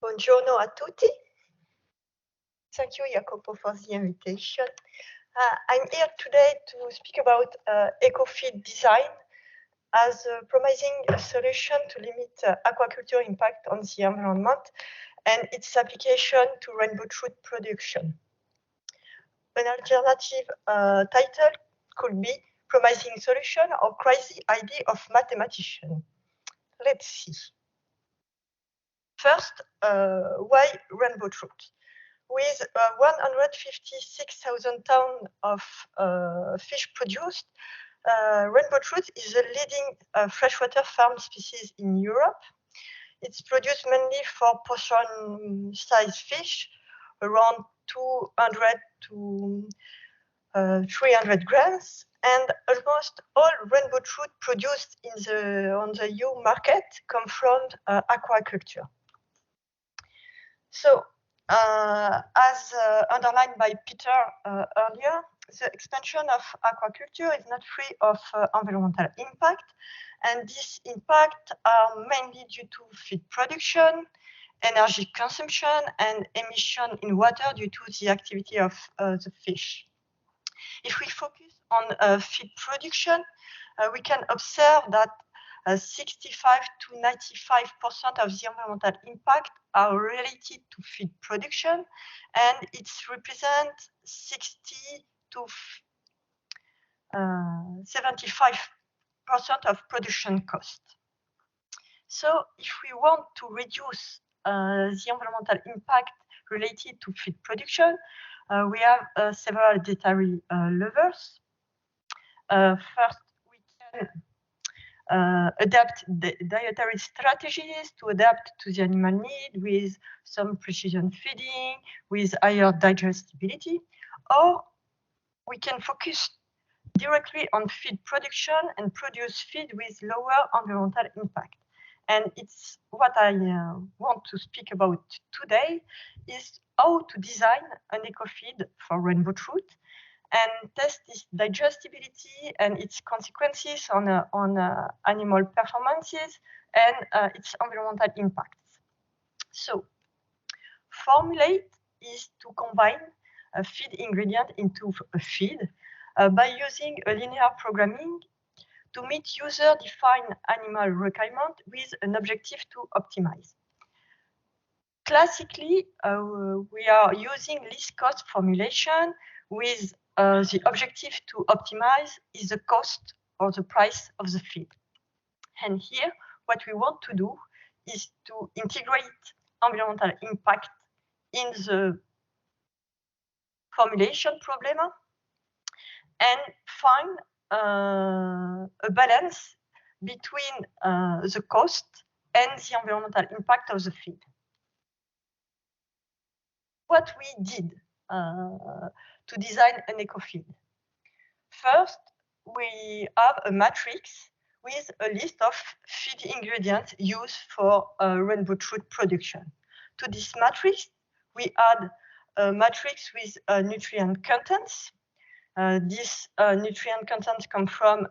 Buongiorno a tutti. Thank you, Jacopo, for the invitation. I'm here today to speak about eco-feed design as a promising solution to limit aquaculture impact on the environment and its application to rainbow trout production. An alternative title could be Promising Solution or Crazy Idea of Mathematician. Let's see. First, why rainbow trout? With 156,000 tons of fish produced, rainbow trout is the leading freshwater farm species in Europe. It's produced mainly for portion-sized fish, around 200 to 300 grams, and almost all rainbow trout produced on the EU market come from aquaculture. So, as underlined by Peter earlier, the expansion of aquaculture is not free of environmental impact, and these impacts are mainly due to feed production, energy consumption, and emission in water due to the activity of the fish. If we focus on feed production, we can observe that 65 to 95% of the environmental impact are related to feed production, and it represents 60 to 75% of production cost. So if we want to reduce the environmental impact related to feed production, we have several dietary levers. First, we can adapt the dietary strategies to adapt to the animal need with some precision feeding, with higher digestibility, or we can focus directly on feed production and produce feed with lower environmental impact. And it's what I want to speak about today is how to design an eco-feed for rainbow trout and test its digestibility and its consequences on animal performances and its environmental impacts. So, formulate is to combine a feed ingredient into a feed by using a linear programming to meet user-defined animal requirement with an objective to optimize. Classically, we are using least cost formulation with the objective to optimize is the cost or the price of the feed. And here, what we want to do is to integrate environmental impact in the formulation problem and find a balance between the cost and the environmental impact of the feed. What we did to design an eco-feed. First, we have a matrix with a list of feed ingredients used for rainbow trout production. To this matrix, we add a matrix with nutrient contents. These nutrient contents come from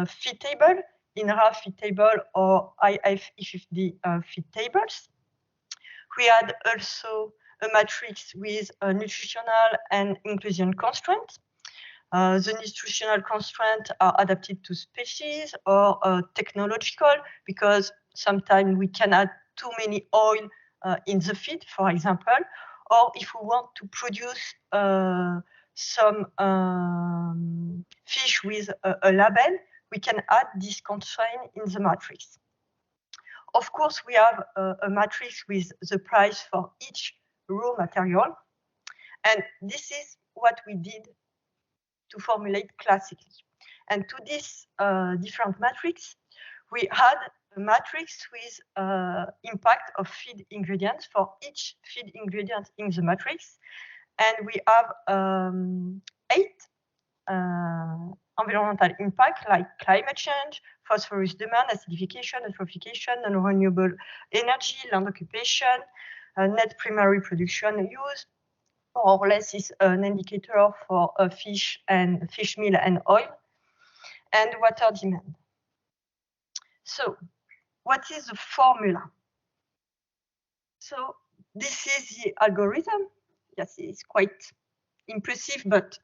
feed table, INRAE feed table or IFEFD feed tables. We add also a matrix with nutritional and inclusion constraints. The nutritional constraints are adapted to species or technological because sometimes we can add too many oil in the feed, for example, or if we want to produce some fish with a label, we can add this constraint in the matrix. Of course, we have a matrix with the price for each raw material, and this is what we did to formulate classically. And to this different matrix, we had a matrix with impact of feed ingredients for each feed ingredient in the matrix, and we have 8 environmental impact like climate change, phosphorus demand, acidification, eutrophication, non-renewable energy, land occupation, net primary production use, more or less is an indicator for fish meal and oil, and water demand. So, what is the formula? So, this is the algorithm. Yes, it's quite impressive, but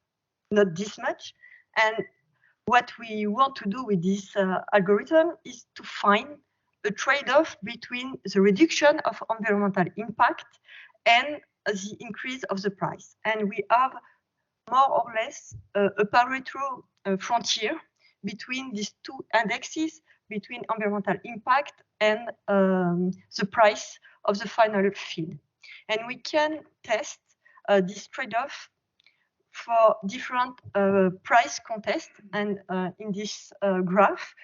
not this much. And what we want to do with this algorithm is to find a trade-off between the reduction of environmental impact and the increase of the price. And we have more or less a Pareto frontier between these two indexes, between environmental impact and the price of the final feed. And we can test this trade-off for different price contests. And in this graph,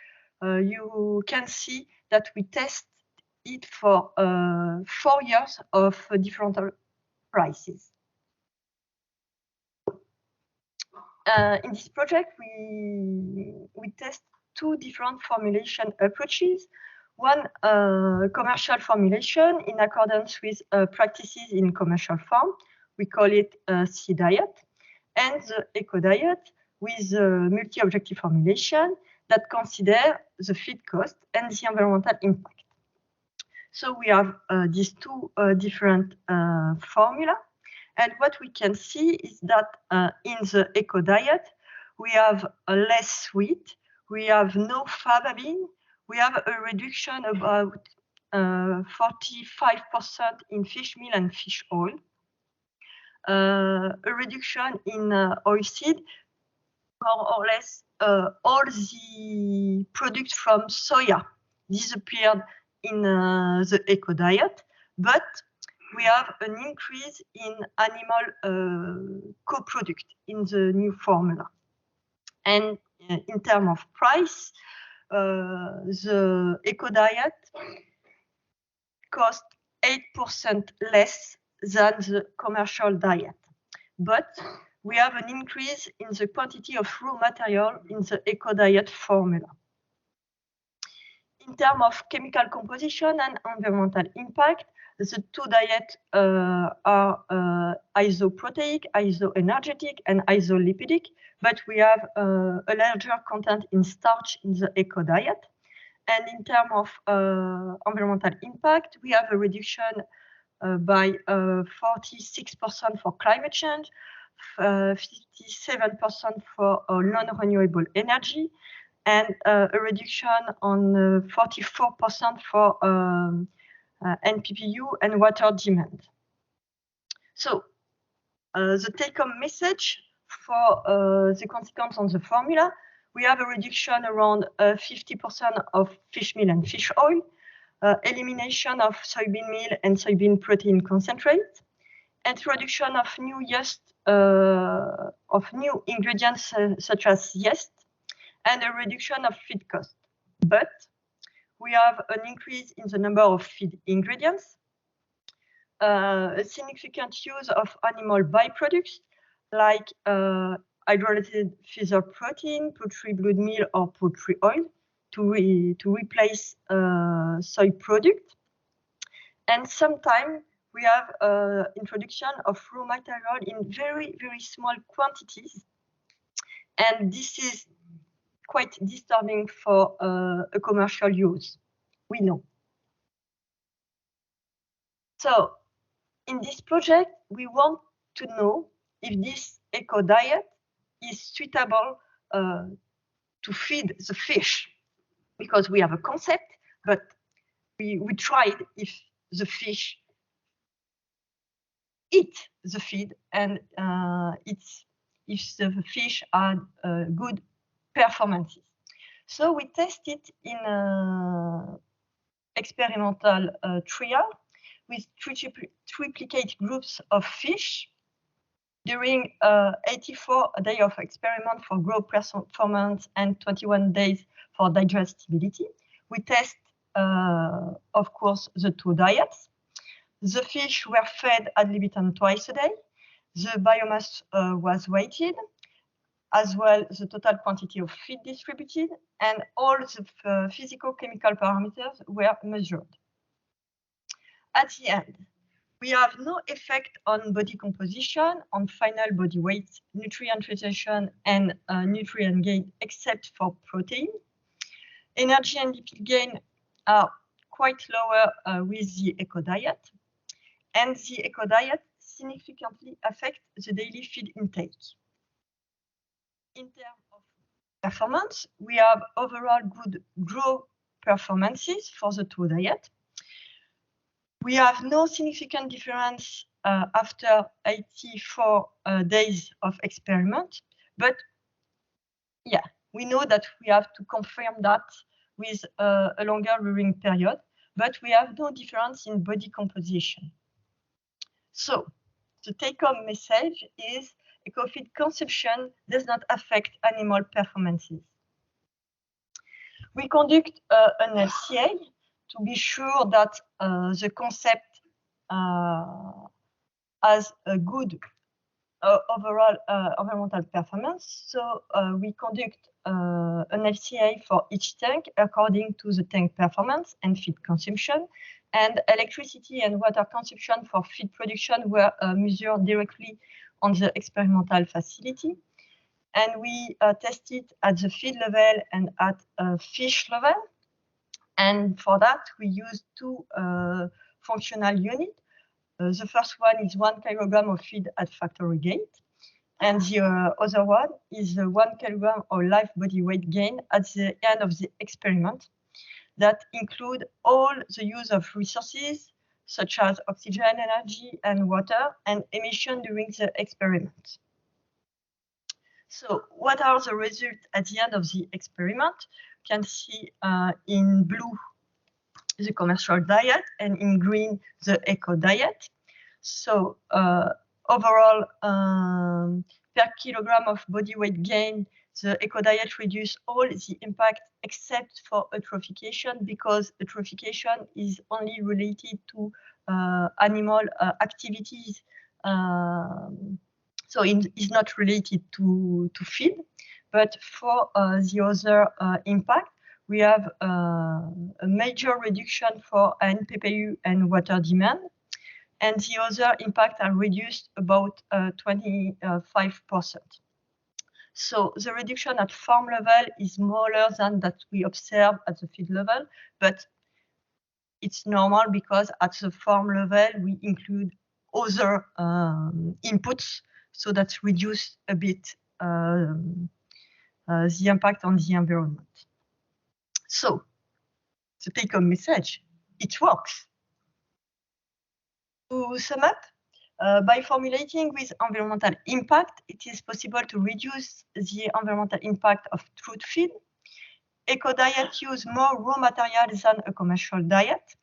you can see that we test it for 4 years of different prices. In this project, we test 2 different formulation approaches. One, commercial formulation in accordance with practices in commercial farm. We call it sea diet. And the eco diet with multi-objective formulation that consider the feed cost and the environmental impact. So we have these 2 different formula. And what we can see is that in the eco diet, we have less sweet, we have no fababine, we have a reduction about 45% in fish meal and fish oil, a reduction in oilseed, more or less all the products from soya disappeared in the eco diet, but we have an increase in animal co-product in the new formula. And in terms of price, the eco diet cost 8% less than the commercial diet. But we have an increase in the quantity of raw material in the eco diet formula. In terms of chemical composition and environmental impact, the 2 diets are isoprotein, isoenergetic, and isolipidic, but we have a larger content in starch in the eco diet. And in terms of environmental impact, we have a reduction by 46% for climate change, 57% for non-renewable energy, and a reduction on 44% for NPPU and water demand. So the take-home message for the consequence on the formula, we have a reduction around 50% of fish meal and fish oil, elimination of soybean meal and soybean protein concentrate, introduction of new yeast, of new ingredients such as yeast, and a reduction of feed cost. But we have an increase in the number of feed ingredients, a significant use of animal byproducts like hydrolyzed feather protein, poultry blood meal, or poultry oil to replace soy product. And sometimes we have introduction of raw material in very, very small quantities. And this is quite disturbing for a commercial use, we know. So in this project, we want to know if this eco diet is suitable to feed the fish, because we have a concept, but we tried if the fish eat the feed and if the fish had good performances. So we tested in experimental trial with triplicate groups of fish during 84 days of experiment for growth performance and 21 days for digestibility. We test, of course, the 2 diets. The fish were fed ad libitum twice a day. The biomass was weighted, as well the total quantity of feed distributed, and all the physical-chemical parameters were measured. At the end, we have no effect on body composition, on final body weight, nutrient retention, and nutrient gain, except for protein. Energy and lipid gain are quite lower with the eco diet. and the eco-diet significantly affect the daily feed intake. In terms of performance, we have overall good growth performances for the two diet. We have no significant difference after 84 days of experiment, but yeah, we know that we have to confirm that with a longer rearing period, but we have no difference in body composition. So the take-home message is ecofeed consumption does not affect animal performances. We conduct an LCA to be sure that the concept has a good overall environmental performance. So we conduct an LCA for each tank according to the tank performance and feed consumption, and electricity and water consumption for feed production were measured directly on the experimental facility. And we test it at the feed level and at fish level. And for that, we use two functional units. The first one is 1 kilogram of feed at factory gate. And the other one is 1 kilogram of live body weight gain at the end of the experiment that include all the use of resources such as oxygen, energy, and water, and emission during the experiment. So what are the results at the end of the experiment? You can see in blue the commercial diet and in green the eco diet. So overall, per kilogram of body weight gain, the eco diet reduces all the impact except for eutrophication, because eutrophication is only related to animal activities. So it is not related to feed, but for the other impact, we have a major reduction for NPPU and water demand, and the other impact are reduced about 25%. So the reduction at farm level is smaller than that we observe at the feed level, but it's normal because at the farm level we include other inputs, so that reduce a bit the impact on the environment. So the take-home message, it works. To sum up, by formulating with environmental impact, it is possible to reduce the environmental impact of trout feed. Eco-diet use more raw material than a commercial diet.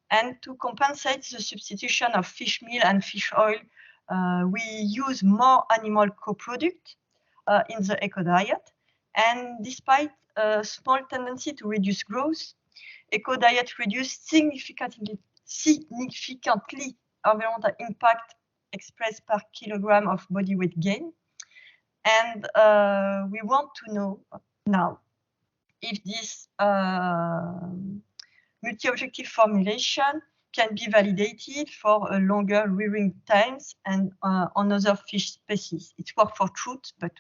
And to compensate the substitution of fish meal and fish oil, we use more animal co-product in the eco-diet. And despite a small tendency to reduce growth, eco-diet reduced significantly environmental impact expressed per kilogram of body weight gain. And we want to know now if this multi-objective formulation can be validated for a longer rearing times and on other fish species. It works for trout, but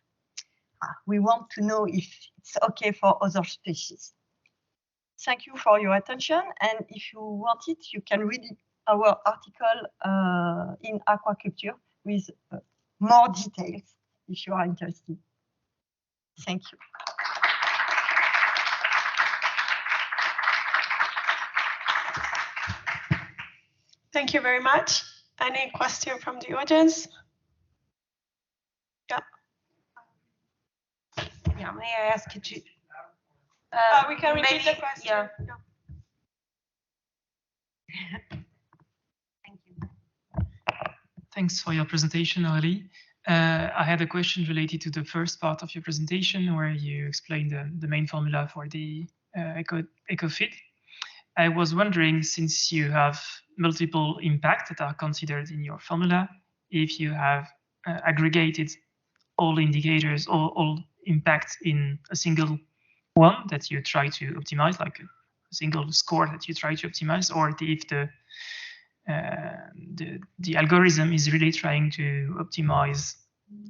we want to know if it's okay for other species. Thank you for your attention, and if you want it, you can read our article in aquaculture with more details if you are interested. Thank you. Thank you very much. Any question from the audience? Yeah. Yeah, may I ask you to? We can repeat the question. Yeah. Thank you. Thanks for your presentation, Aurélie. I had a question related to the first part of your presentation where you explained the main formula for the ecofeed. I was wondering, since you have multiple impacts that are considered in your formula, if you have aggregated all indicators or all impacts in a single one that you try to optimize, like a single score that you try to optimize, or if the algorithm is really trying to optimize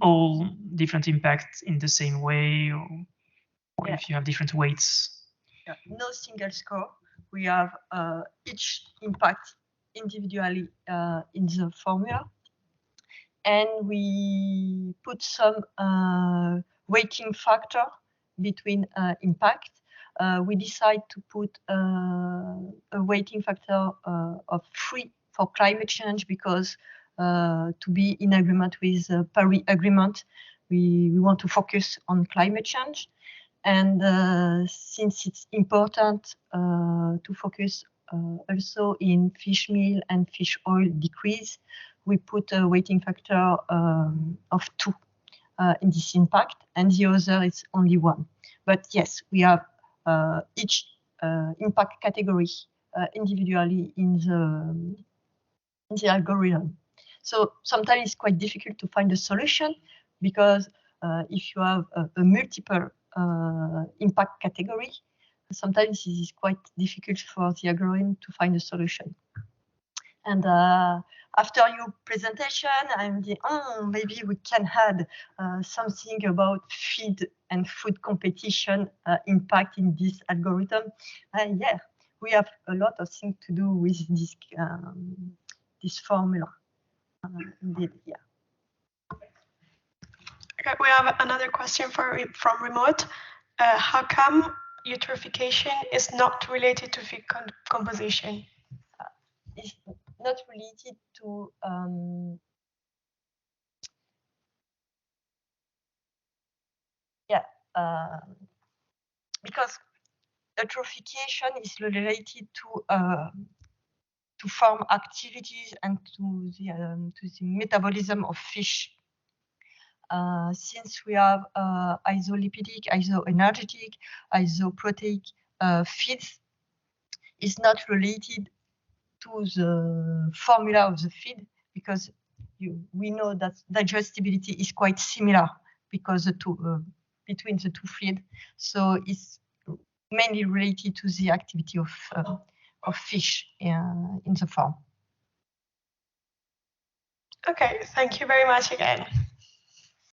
all different impacts in the same way, or if you have different weights. Yeah, no single score. We have each impact individually in the formula, and we put some weighting factor between impact. We decide to put a weighting factor of 3 for climate change because to be in agreement with the Paris Agreement, we want to focus on climate change. And since it's important to focus also in fish meal and fish oil decrease, we put a weighting factor of 2 in this impact, and the other is only 1. But yes, we have each impact category individually in the algorithm. So sometimes it's quite difficult to find a solution because if you have a multiple impact category, sometimes it is quite difficult for the algorithm to find a solution. And after your presentation, I'm thinking, maybe we can add something about feed and food competition impact in this algorithm. Yeah, we have a lot of things to do with this this formula. Indeed, yeah. Okay, we have another question from remote. How come eutrophication is not related to feed composition? It's not related to because eutrophication is related to farm activities and to the metabolism of fish. Since we have isolipidic, isoenergetic, isoprotein feeds, is not related to the formula of the feed because we know that digestibility is quite similar because between the 2 feed. So it's mainly related to the activity of fish in the farm. Okay, thank you very much again.